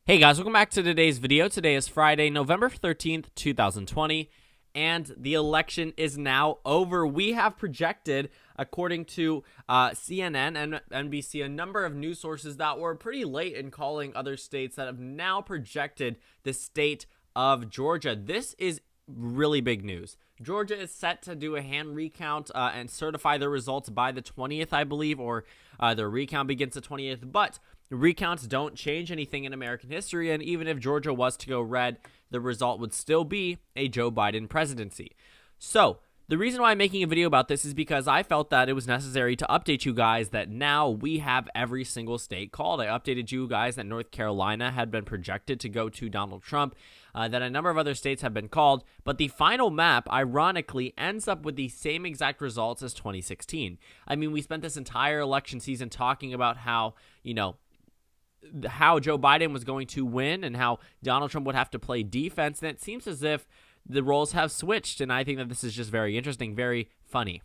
Hey guys, welcome back to today's video. Today is Friday, November 13th, 2020, and the election is now over. We have projected, according to CNN and NBC, a number of news sources that were pretty late in calling other states that have now projected the state of Georgia. This is really big news. Georgia is set to do a hand recount and certify the results by the 20th, I believe, or the recount begins the 20th, but recounts don't change anything in American history, and even if Georgia was to go red, the result would still be a Joe Biden presidency. So, the reason why I'm making a video about this is because I felt that it was necessary to update you guys that now we have every single state called. I updated you guys that North Carolina had been projected to go to Donald Trump, that a number of other states have been called, but the final map, ironically, ends up with the same exact results as 2016. I mean, we spent this entire election season talking about how Joe Biden was going to win and how Donald Trump would have to play defense, and it seems as if the roles have switched, and I think that this is just very interesting, very funny.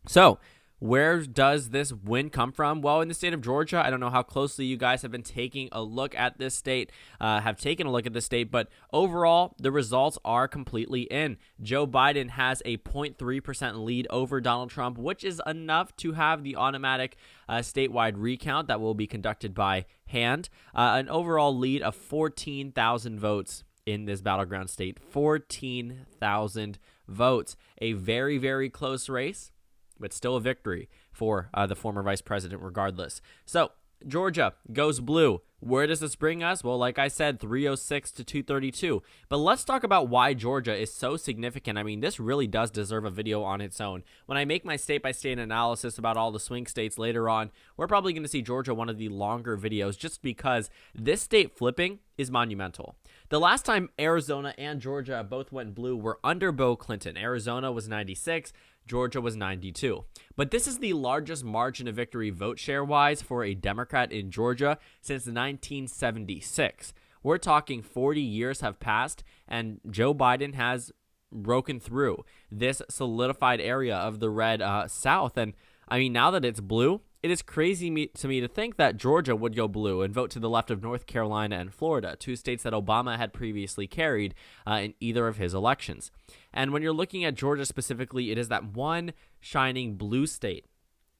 So, where does this win come from? Well, in the state of Georgia. I don't know how closely you guys have been taking a look at this state, but overall, the results are completely in. Joe Biden has a 0.3% lead over Donald Trump, which is enough to have the automatic statewide recount that will be conducted by hand. An overall lead of 14,000 votes in this battleground state. 14,000 votes. A very, very close race, but still a victory for the former vice president regardless. So, Georgia goes blue. Where does this bring us? Well, like I said, 306 to 232. But let's talk about why Georgia is so significant. I mean, this really does deserve a video on its own. When I make my state-by-state analysis about all the swing states later on, we're probably going to see Georgia one of the longer videos just because this state flipping is monumental. The last time Arizona and Georgia both went blue were under Bill Clinton. Arizona was 96, Georgia was 92. But this is the largest margin of victory vote share-wise for a Democrat in Georgia since 1976. We're talking 40 years have passed, and Joe Biden has broken through this solidified area of the red South. And, I mean, now that it's blue, it is crazy to me to think that Georgia would go blue and vote to the left of North Carolina and Florida, two states that Obama had previously carried in either of his elections. And when you're looking at Georgia specifically, it is that one shining blue state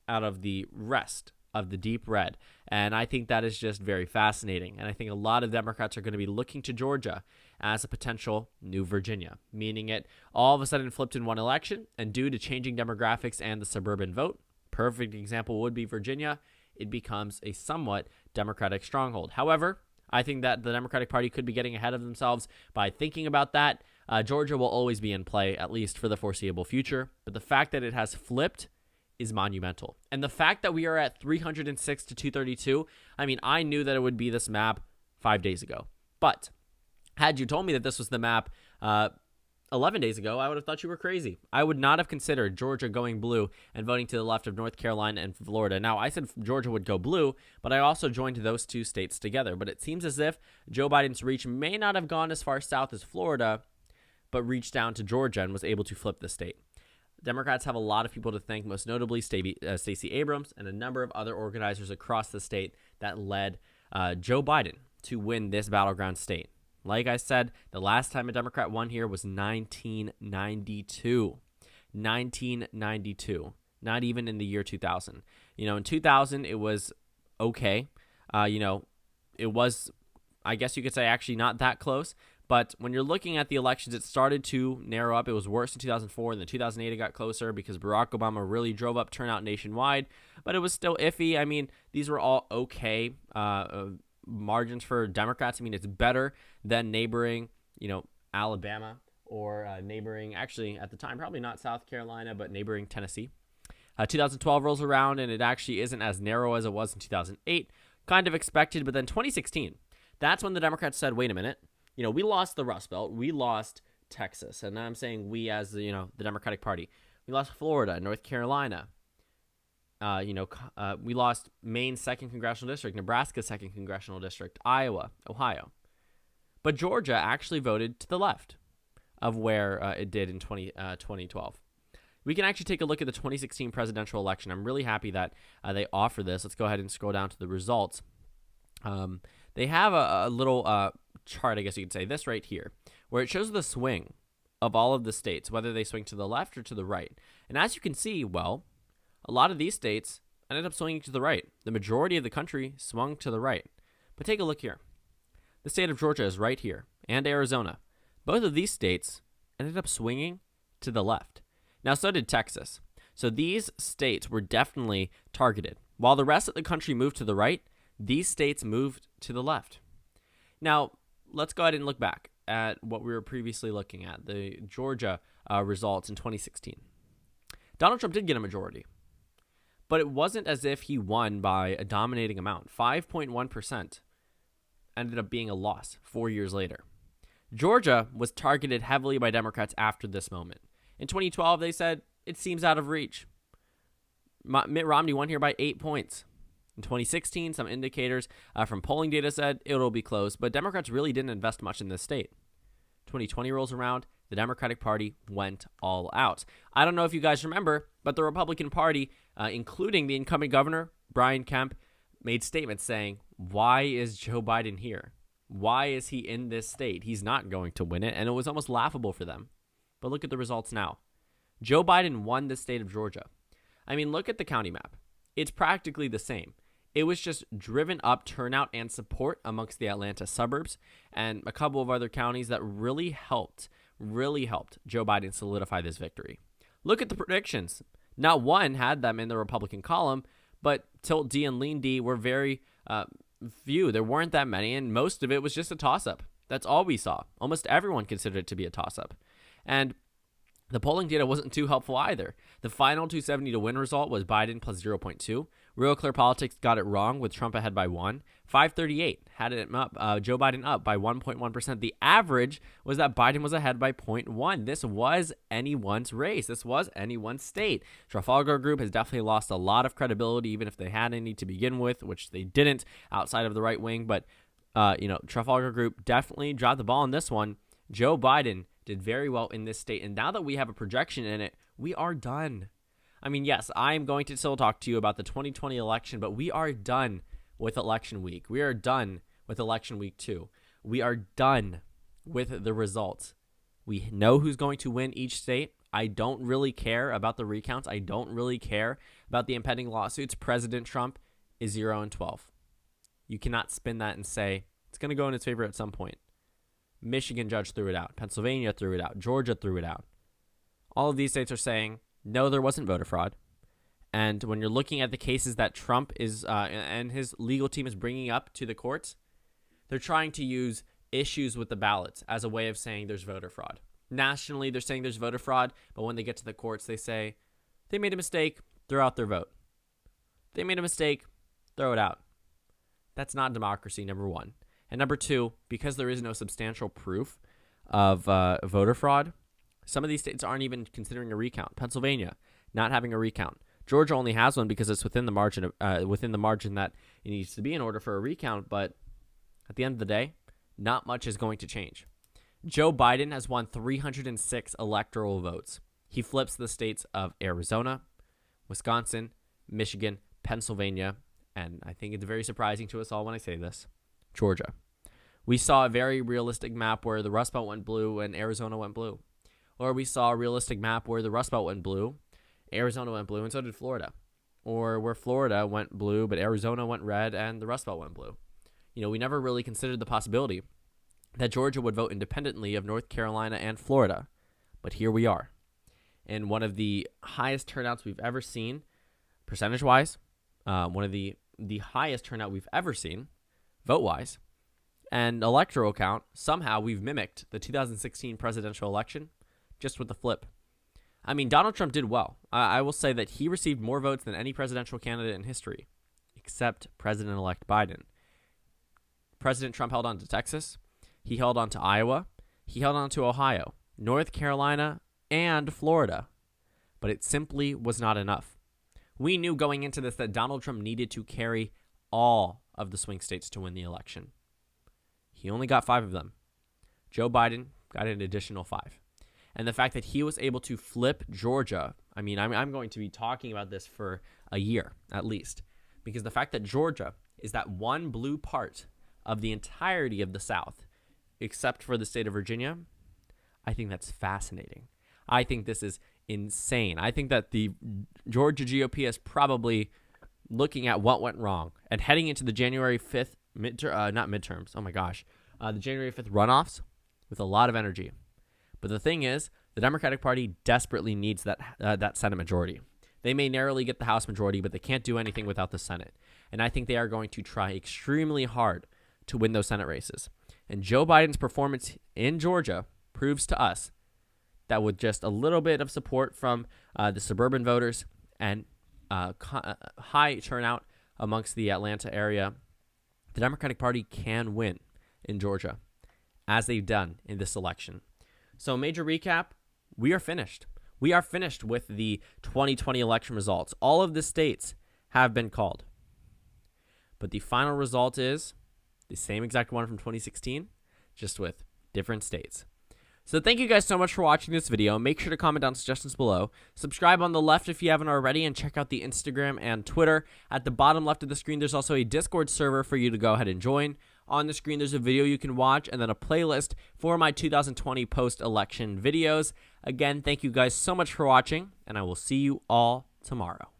out of the rest of the deep red. And I think that is just very fascinating. And I think a lot of Democrats are going to be looking to Georgia as a potential new Virginia, meaning it all of a sudden flipped in one election, and due to changing demographics and the suburban vote, perfect example would be Virginia, it becomes a somewhat Democratic stronghold. However, I think that the Democratic Party could be getting ahead of themselves by thinking about that. Georgia will always be in play, at least for the foreseeable future. But the fact that it has flipped is monumental. And the fact that we are at 306 to 232, I mean, I knew that it would be this map 5 days ago. But had you told me that this was the map 11 days ago, I would have thought you were crazy. I would not have considered Georgia going blue and voting to the left of North Carolina and Florida. Now, I said Georgia would go blue, but I also joined those two states together. But it seems as if Joe Biden's reach may not have gone as far south as Florida, but reached down to Georgia and was able to flip the state. Democrats have a lot of people to thank, most notably Stacey Abrams and a number of other organizers across the state that led Joe Biden to win this battleground state. Like I said, the last time a Democrat won here was 1992. 1992. Not even in the year 2000. In 2000, it was okay. It was, I guess you could say, actually not that close. But when you're looking at the elections, it started to narrow up. It was worse in 2004, and then 2008 it got closer because Barack Obama really drove up turnout nationwide. But it was still iffy. I mean, these were all okay margins for Democrats. I mean, it's better than neighboring, Alabama or neighboring, actually at the time, probably not South Carolina, but neighboring Tennessee. 2012 rolls around, and it actually isn't as narrow as it was in 2008. Kind of expected, but then 2016, that's when the Democrats said, wait a minute. We lost the Rust Belt. We lost Texas. And I'm saying we as, the Democratic Party. We lost Florida, North Carolina. We lost Maine's 2nd Congressional District, Nebraska's 2nd Congressional District, Iowa, Ohio. But Georgia actually voted to the left of where it did in 2012. We can actually take a look at the 2016 presidential election. I'm really happy that they offer this. Let's go ahead and scroll down to the results. they have a little chart, I guess you could say, this right here, where it shows the swing of all of the states, whether they swing to the left or to the right. And as you can see, well, a lot of these states ended up swinging to the right. The majority of the country swung to the right. But take a look here. The state of Georgia is right here, and Arizona. Both of these states ended up swinging to the left. Now, so did Texas. So these states were definitely targeted. While the rest of the country moved to the right, these states moved to the left. Now, let's go ahead and look back at what we were previously looking at, the Georgia results in 2016. Donald Trump did get a majority, but it wasn't as if he won by a dominating amount. 5.1% ended up being a loss 4 years later. Georgia was targeted heavily by Democrats after this moment. In 2012, they said, it seems out of reach. Mitt Romney won here by 8 points. In 2016, some indicators from polling data said it'll be close, but Democrats really didn't invest much in this state. 2020 rolls around, the Democratic Party went all out. I don't know if you guys remember, but the Republican Party, including the incumbent governor, Brian Kemp, made statements saying, why is Joe Biden here? Why is he in this state? He's not going to win it, and it was almost laughable for them. But look at the results now. Joe Biden won the state of Georgia. I mean, look at the county map. It's practically the same. It was just driven up turnout and support amongst the Atlanta suburbs and a couple of other counties that really helped Joe Biden solidify this victory. Look at the predictions. Not one had them in the Republican column, but Tilt D and Lean D were very few. There weren't that many, and most of it was just a toss-up. That's all we saw. Almost everyone considered it to be a toss-up. And the polling data wasn't too helpful either. The final 270 to win result was Biden plus 0.2. Real Clear Politics got it wrong with Trump ahead by 1. 538 had it up, Joe Biden up by 1.1%. The average was that Biden was ahead by 0.1. This was anyone's race. This was anyone's state. Trafalgar Group has definitely lost a lot of credibility, even if they had any to begin with, which they didn't outside of the right wing. But, Trafalgar Group definitely dropped the ball on this one. Joe Biden did very well in this state. And now that we have a projection in it, we are done. I mean, yes, I'm going to still talk to you about the 2020 election, but we are done with election week. We are done with election week 2. We are done with the results. We know who's going to win each state. I don't really care about the recounts. I don't really care about the impending lawsuits. President Trump is 0-12. You cannot spin that and say it's going to go in his favor at some point. Michigan judge threw it out. Pennsylvania threw it out. Georgia threw it out. All of these states are saying, no, there wasn't voter fraud. And when you're looking at the cases that Trump is and his legal team is bringing up to the courts, they're trying to use issues with the ballots as a way of saying there's voter fraud. Nationally, they're saying there's voter fraud, but when they get to the courts, they say they made a mistake, throw out their vote. They made a mistake, throw it out. That's not democracy, number one. And number two, because there is no substantial proof of voter fraud, some of these states aren't even considering a recount. Pennsylvania, not having a recount. Georgia only has one because it's within the margin that it needs to be in order for a recount. But at the end of the day, not much is going to change. Joe Biden has won 306 electoral votes. He flips the states of Arizona, Wisconsin, Michigan, Pennsylvania, and I think it's very surprising to us all when I say this, Georgia. We saw a very realistic map where the Rust Belt went blue and Arizona went blue. Or we saw a realistic map where the Rust Belt went blue, Arizona went blue, and so did Florida. Or where Florida went blue, but Arizona went red, and the Rust Belt went blue. We never really considered the possibility that Georgia would vote independently of North Carolina and Florida. But here we are. In one of the highest turnouts we've ever seen, percentage-wise, one of the highest turnout we've ever seen, vote-wise, and electoral count, somehow we've mimicked the 2016 presidential election just with the flip. I mean, Donald Trump did well. I will say that he received more votes than any presidential candidate in history, except President-elect Biden. President Trump held on to Texas. He held on to Iowa. He held on to Ohio, North Carolina, and Florida. But it simply was not enough. We knew going into this that Donald Trump needed to carry all of the swing states to win the election. He only got 5 of them. Joe Biden got an additional 5. And the fact that he was able to flip Georgia, I mean, I'm going to be talking about this for a year at least, because the fact that Georgia is that one blue part of the entirety of the South, except for the state of Virginia, I think that's fascinating. I think this is insane. I think that the Georgia GOP is probably looking at what went wrong and heading into the January 5th the January 5th runoffs with a lot of energy. But the thing is, the Democratic Party desperately needs that Senate majority. They may narrowly get the House majority, but they can't do anything without the Senate. And I think they are going to try extremely hard to win those Senate races. And Joe Biden's performance in Georgia proves to us that with just a little bit of support from the suburban voters and high turnout amongst the Atlanta area, the Democratic Party can win in Georgia, as they've done in this election. So major recap, we are finished. We are finished with the 2020 election results. All of the states have been called. But the final result is the same exact one from 2016, just with different states. So thank you guys so much for watching this video. Make sure to comment down suggestions below. Subscribe on the left if you haven't already, and check out the Instagram and Twitter. At the bottom left of the screen, there's also a Discord server for you to go ahead and join. On the screen, there's a video you can watch and then a playlist for my 2020 post-election videos. Again, thank you guys so much for watching, and I will see you all tomorrow.